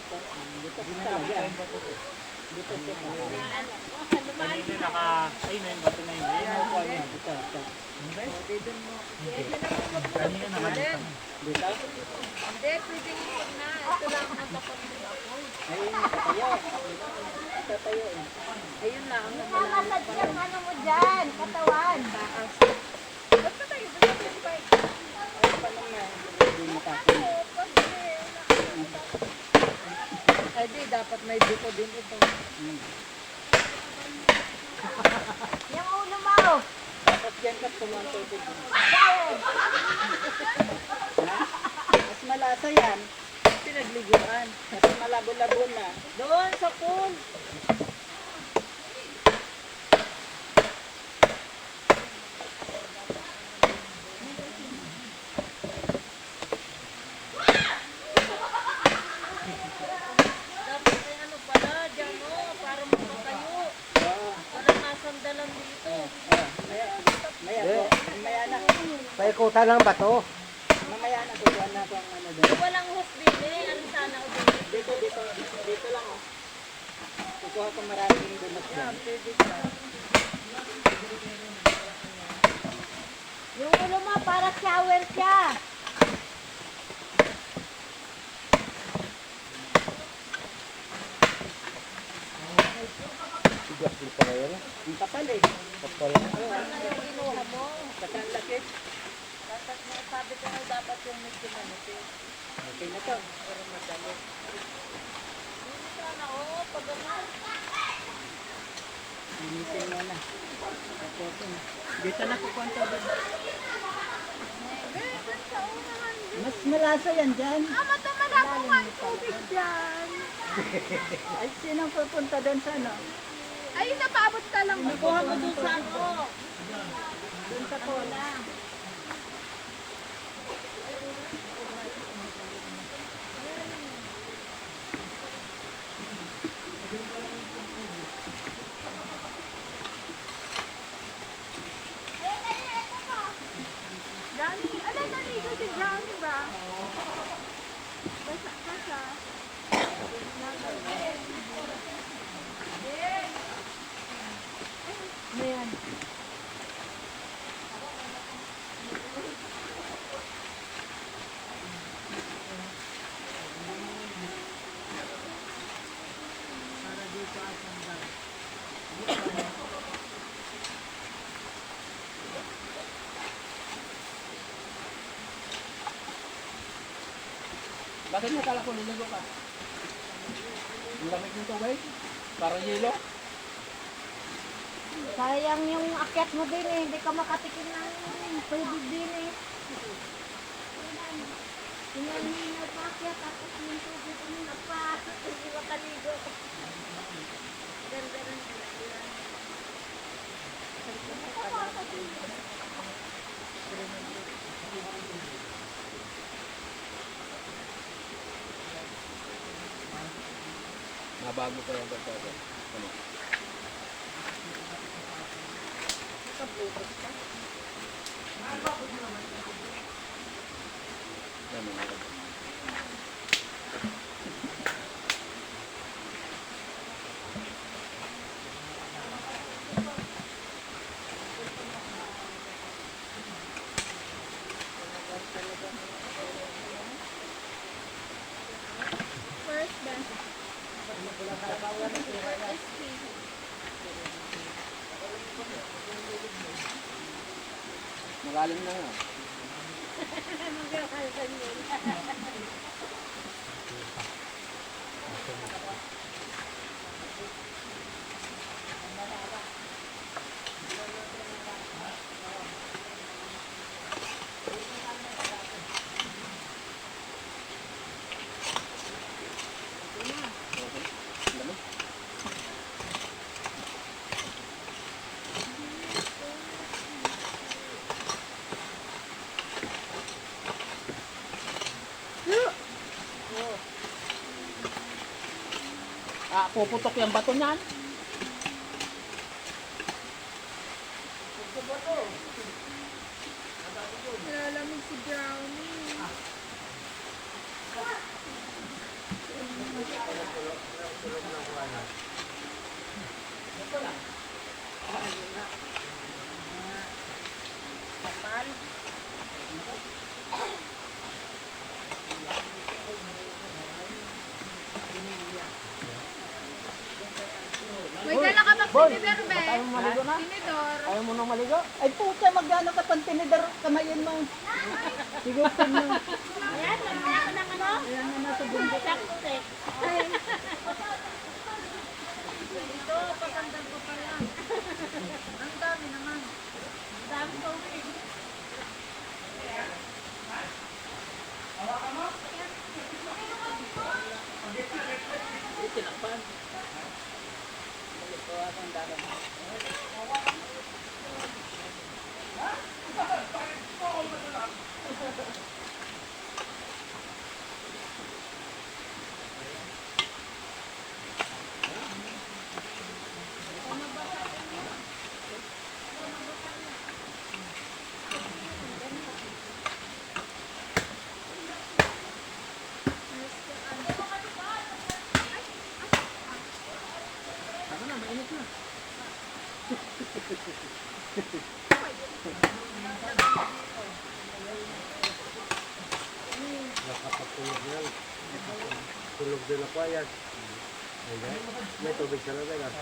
dito. Dito talaga. Dito siya. Kanina naka, ayun na yung bato na yun. Ayun na po niya. Ito. Hindi? Hindi. Kanina naman. Dito. Hindi, pwedeng ikot na. Ito lang ang tapat mo ako. Ayun, tatayo. Tatayo. Ayun lang ang Mamasad yung ano mo dyan, katawan. taas. Ba't pa tayo? Ba't pa tayo? Ay, paano na? Hindi makakita. Ay di, dapat may buko din ito. Yung ulo mo. Tapos dyan ka tumantubig. Bakit? Ha? Mas malasa yan. Pinagliguan. Kasi malabo-labo na. Doon sa pool. Dapat may ano pala, dyan o, para makatayo. Oo. Para nasandalan dito. Mamaya na. Paikutan ng bato. Mamaya na. Kukuha na ako ang ano doon. Walang husbin eh. Ano sana o din? Dito lang oh. Kukuha ko maraming dunot Yan, doon. pwede ka. Yung ulo mo, para shower siya. Tigas din pa ngayon. Ang kapal eh. Kapal. Ano yung kinuha mo? Basta ang laki. Dapat mo, sabi ko nga dapat yung medyo manipis. Okay na to. Pero madali. Hindi sana, oo, pag ano. Linisin mo na. Tapos dito na kukuha to doon. Mas malasa yan dyan. Ama, tumala ko nga ang tubig dyan. Ay, sinong pupunta doon sa ano? Ay, napaabot ka lang. Kuha mo dun sa ano. Doon sa cola. Johnny, ano naligo si Johnny ba? Basa. Ano yan? Bakit nakala ko liligo ka? Ang lamig ng tubig? Parang yelo? Sayang yung akyat mo din eh. Hindi ka makatikim ng tubig din eh. Hinahina pa akyat tapos yung tubig mo na pa. Hindi makaligo. Ganda rin sila. Nabago pa yung bagay. Ano? Yan mo na. First best. Malalim na nga. Ah, puputok yung bato niyan. Nalalamig si Brownie. Tinidor, be. Ayaw mo maligo na? Tinidor. Ayaw mo nang maligo? Ay puta, magano ka pang tinidor kamayin mo. Sigutin mo. Ayan, mamaya ko ng ano? Ayan na nasa bundo. Sakte. Ay. Ito, pagandang ko pa lang. Ang dami naman. Ang dami ko, eh. Tinakpan. Ako na, mainit na. Nakapatulog yan. Tulog din ako yan. Ayan. May tubig sa loob yan.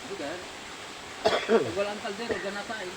Bugan. Pag walang kaldero, ganata eh.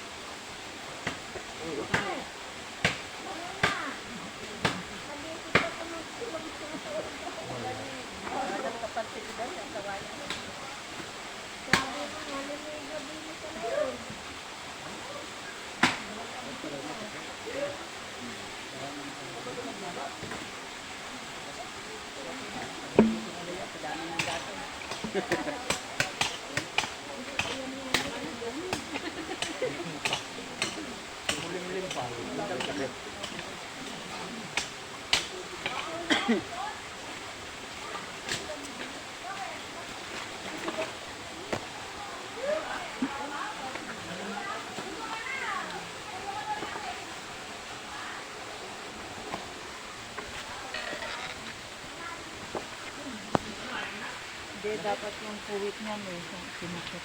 Hindi, dapat yung puwit niya may sinakit.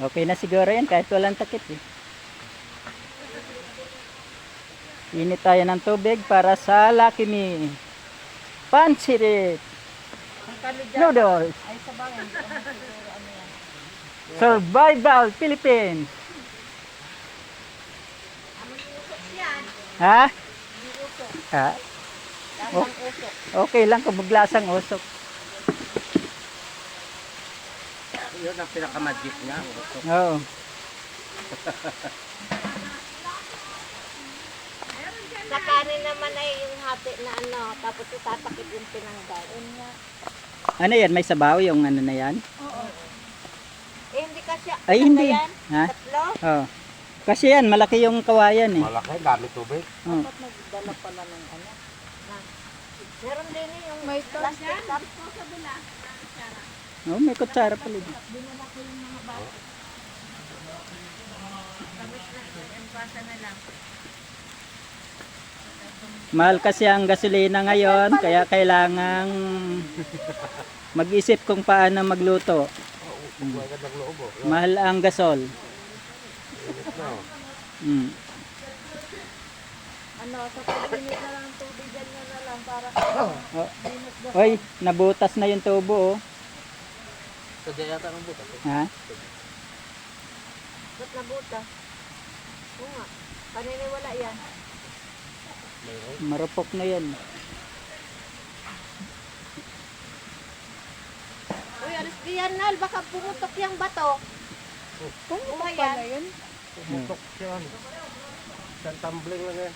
Okay na siguro yan kahit walang takip eh. Init tayo ng tubig para sa Lucky Me. Pansit Ang kalo dyan, noodles. ay sa bagay, hindi ko siguro ano yan. Survival Philippines. Ha? Ha? Lasang usok. Okay lang kung maglasang usok. Yun ang pinaka-magic niya. Oo. Sa kanin naman ay yung hati na ano, tapos itatakip yung pinanggal. Ano yan? May sabaw yung ano na yan? Eh, hindi kasi, Ay, ano hindi. yan? Ha? Tatlo? Oo. Kasi yan, malaki yung kawayan eh. Malaki, dami tubig. Oo. Dapat nagdala pala ng ano. Meron din yung plastic cup. Oh, may kutsara pala. Tapos envasa na lang. Mahal kasi ang gasolina ngayon, kaya kailangang mag-isip kung paano magluto. Maganda ng loob. Mahal ang gasol. Mm. Ano, sa pag-init na lang, tubig na lang para Oh. Oy, nabutas na yung tubo oh. Sadya yata ng butas eh. Ha? Ba't nabuta? Oo nga. Paniniwala yan. Marupok na yan. Uy, alis diyan, Nal. Baka pumutok yung bato. pumutok pala yun. Pumutok siya. Isang tumbling lang yan.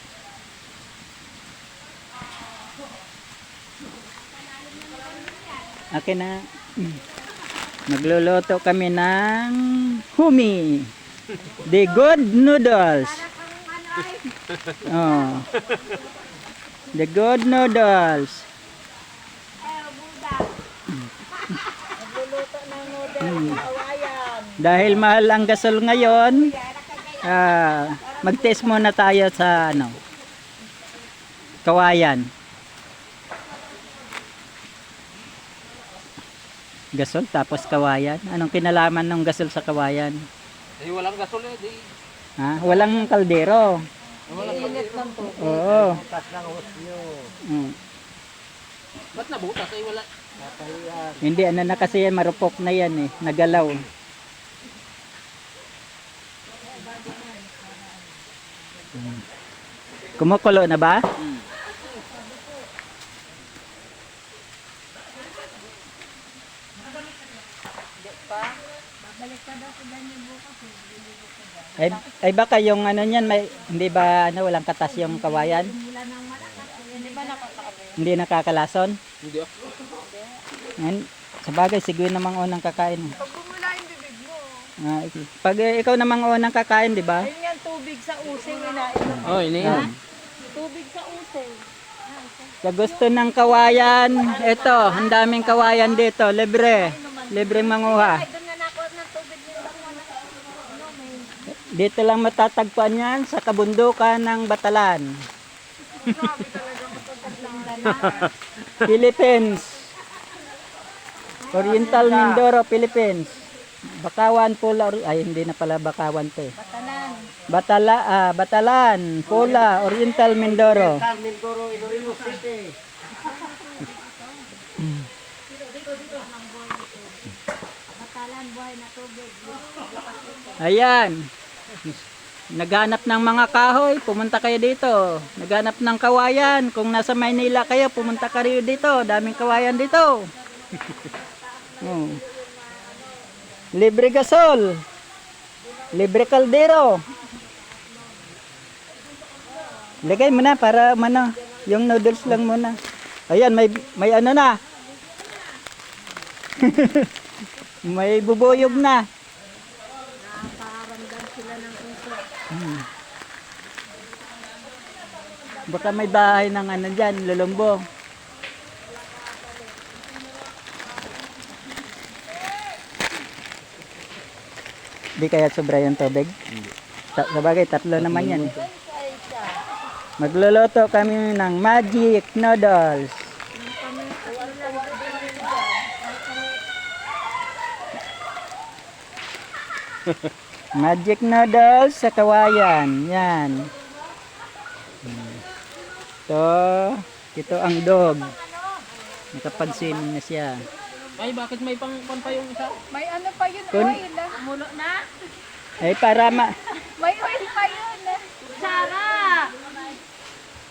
Akin na. Magluluto kami ng humi. The good noodles. Oh. The good noodles. Nagluluto ng noodles, kawayan. Dahil mahal ang gasol ngayon, mag-test muna tayo sa ano, kawayan. Gasol tapos kawayan. Anong kinalaman ng gasol sa kawayan? Eh, walang gasol eh. Di. Ha? Walang kaldero. Walang Init ng tubig. Oo. Butas ng hose nyo. Mm. Ba't nabutas ay wala? Hindi, ano na kasi yan, marupok na yan eh. Nagalaw. Kumukulo na ba? Ay baka yung ano niyan may hindi ba ano walang katas yung kawayan? Hindi nakakalason? Hindi ah. Yan, sa bagay siguro namang unang kakain. Pag bumula yung bibig mo. Okay. Pag ikaw namang unang kakain, di ba? Ayun yan, tubig sa using. Inainom. Oh, ini. Tubig sa using. Sa gusto ng kawayan, ito, ang daming kawayan dito, libre. Libreng manguha. Doon nga na ako ng tubig nila mo na. Dito lang matatagpuan yan sa kabundukan ng Batalan. Philippines. Oriental Mindoro, Philippines. Bakawan, Pula, ay hindi na pala Bakawan to eh. Batalan, Pula, Oriental Mindoro. Mindoro, Iloilo City. Batalan, buhay na tubig. Ayan. Naghanap ng mga kahoy, pumunta kayo dito. Naghanap ng kawayan. Kung nasa Maynila kayo, pumunta kayo dito. Daming kawayan dito. Oh. Libre gasol. Libre kaldero. Lagay mo na para mana. Yung noodles lang muna. Ayan, may ano na. May bubuyog na. Baka may bahay ng ano dyan, lulumbo. Di kaya sobra yung tubig? Hindi. Sabagay, tatlo naman yan. Magluluto kami ng magic noodles. Magic noodles sa kawayan. Yan. Ito ang dog. Nakapagsin na siya. Ay, bakit may pang pa yung isa? May ano pa yun, Kun- oil. Mulo na. Ay para May oil pa yun. Kutsara!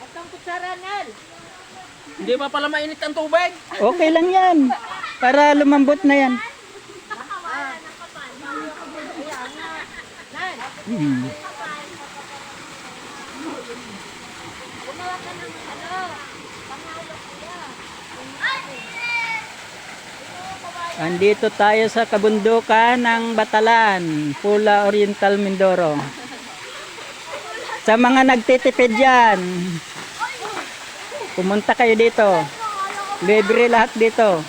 At ang kutsara, Nel. Hindi pa pala mainit ang tubig. okay lang yan. Para lumambot na yan. Hmm. Gumawa ka ng ano, pangalok niya. Andito tayo sa kabundukan ng Batalan, Pula, Oriental, Mindoro. Sa mga nagtitipid dyan, pumunta kayo dito. Libre lahat dito.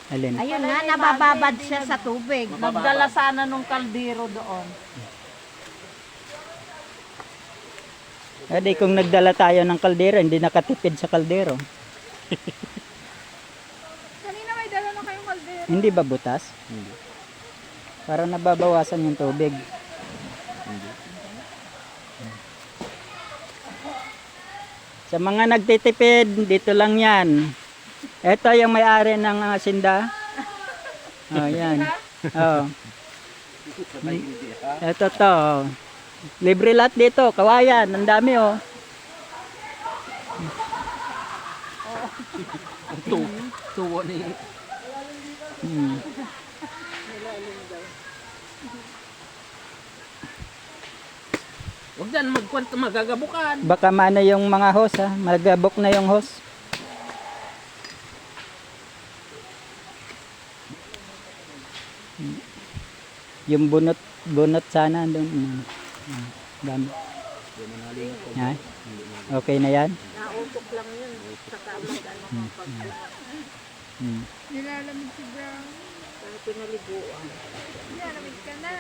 Alin? Ayun nga, nabababad siya sa tubig. Nagdala sana nung kaldero doon. Edi kung nagdala tayo ng kaldero, hindi nakatipid sa kaldero. Kanina may dala na kayong kaldero. Hindi ba butas? Hindi. Para nababawasan yung tubig. Sa mga nagtitipid, dito lang yan. Ito yung may-ari ng asinda. Oh, yan. Oh. Ito to. Libre lahat dito. Kawayan. Ang dami oh. Ang tuwo ni... Hmm. Huwag dyan magagabukan. Baka mana yung mga hose ha. Magabok na yung hose. Yung bunot sana doon. Dami. Ha? Okay na yan? Nautok lang yun. Saka mag-ano ka pag nilalamig si Brown. Kaya pinaliguan. Nilalamig ka na.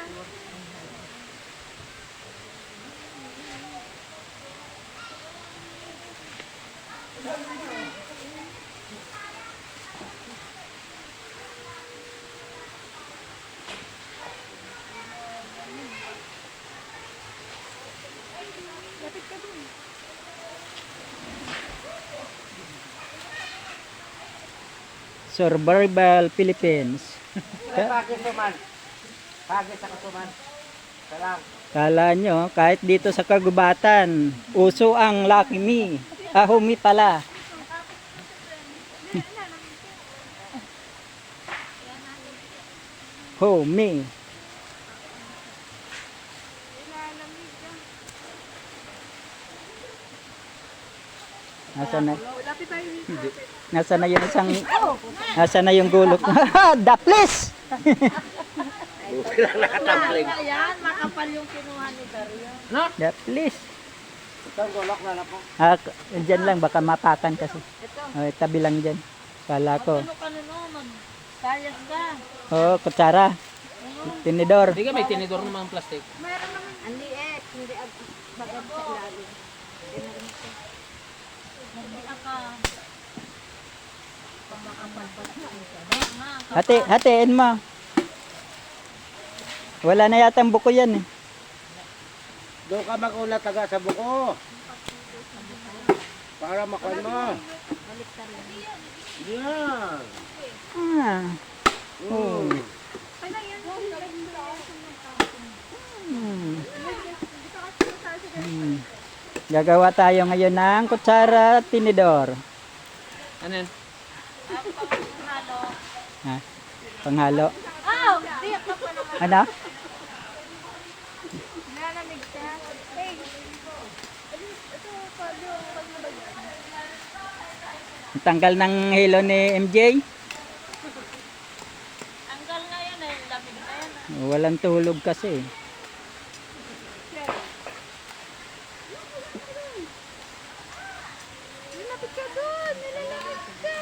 Survival Philippines. Pagis suman. Pagis sa kasuman. Salang. Kala nyo, kahit dito sa kagubatan, uso ang Lucky Me. Humi pala. Humi. Nasa na? Nasa na yung isang... Nasa na yung gulok? Daplis! Ayan, makapal yung kinuha ni Dario. Daplis. Itong gulok na lang po. Dyan lang, baka mapakan kasi. Ito, Tabi lang dyan. Kala ko. ano ka no, magtayas ka. Kutsara. Tinidor. Hindi ka may tinidor ng mga plastic. Ang liit, hindi bagab sa ilalim. Magbiya ka. Pamakapal pa siya. Hatiin mo. Wala na yatang buko yan eh. Doon ka mag-ulat taga sa buko. Para makuha mo. Yan. Ah. Oh. Gagawa tayo ngayon ng kutsara at tinidor. Ano yan? Ha? Panghalo. Oh, di ka pa naman. Ano? Nalamig siya. Hey, ito pa Tanggal ng hilo ni MJ. Tanggal nga yan eh, lamig na yan. Walang tulog kasi. Nilapit ka doon. Nilalamig ka.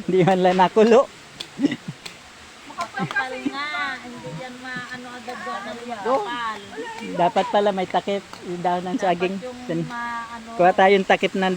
Hindi man lang nakulo. Makapal nga, hindi yan maano agad doon ng makapal. Dapat pala may takip. Yung daw ng saging. Yung maano. Kuha tayong takip ng